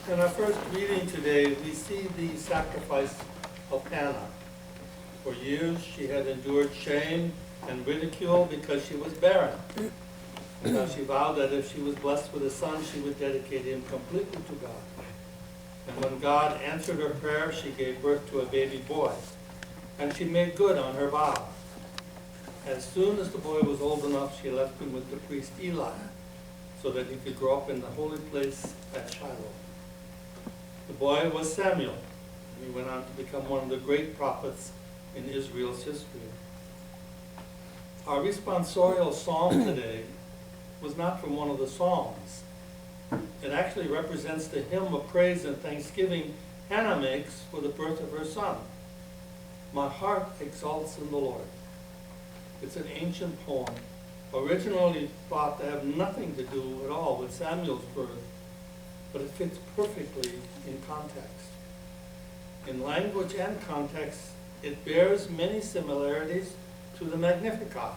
In our first reading today, we see the sacrifice of Hannah. For years, she had endured shame and ridicule because she was barren. And now she vowed that if she was blessed with a son, she would dedicate him completely to God. And when God answered her prayer, she gave birth to a baby boy. And she made good on her vow. As soon as the boy was old enough, she left him with the priest Eli, so that he could grow up in the holy place at Shiloh. The boy was Samuel, and he went on to become one of the great prophets in Israel's history. Our responsorial psalm today was not from one of the Psalms. It actually represents the hymn of praise and thanksgiving Hannah makes for the birth of her son. My heart exalts in the Lord. It's an ancient poem, originally thought to have nothing to do at all with Samuel's birth, but it fits perfectly in context. In language and context, it bears many similarities to the Magnificat,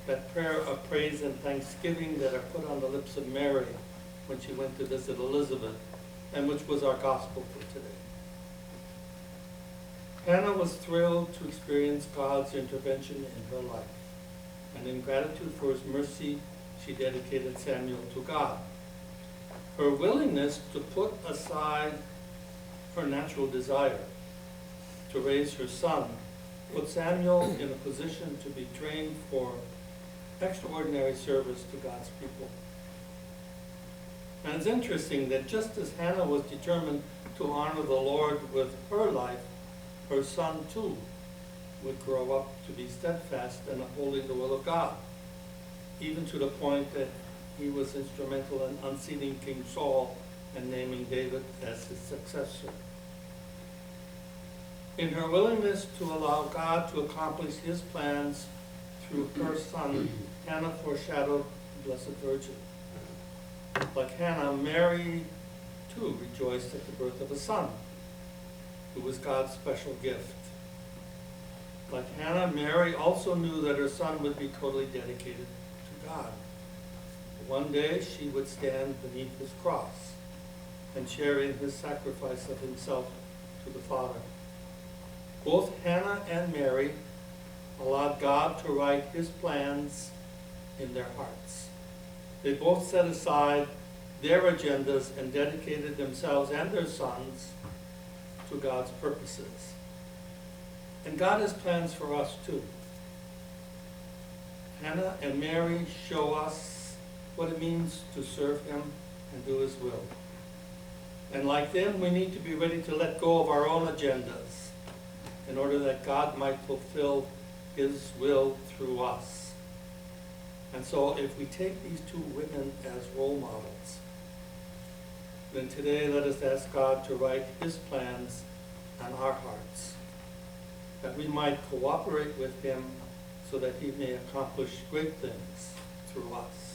that prayer of praise and thanksgiving that are put on the lips of Mary when she went to visit Elizabeth, and which was our gospel for today. Hannah was thrilled to experience God's intervention in her life, and in gratitude for his mercy, she dedicated Samuel to God. Her willingness to put aside her natural desire to raise her son put Samuel in a position to be trained for extraordinary service to God's people. And it's interesting that just as Hannah was determined to honor the Lord with her life, her son too would grow up to be steadfast and upholding the will of God, even to the point that he was instrumental in unseating King Saul and naming David as his successor. In her willingness to allow God to accomplish his plans through her son, Hannah foreshadowed the Blessed Virgin. Like Hannah, Mary too rejoiced at the birth of a son, who was God's special gift. Like Hannah, Mary also knew that her son would be totally dedicated to God. One day she would stand beneath his cross and share in his sacrifice of himself to the Father. Both Hannah and Mary allowed God to write his plans in their hearts. They both set aside their agendas and dedicated themselves and their sons to God's purposes. And God has plans for us too. Hannah and Mary show us what it means to serve him and do his will. And like them, we need to be ready to let go of our own agendas in order that God might fulfill his will through us. And so if we take these two women as role models, then today let us ask God to write his plans on our hearts, that we might cooperate with him so that he may accomplish great things through us.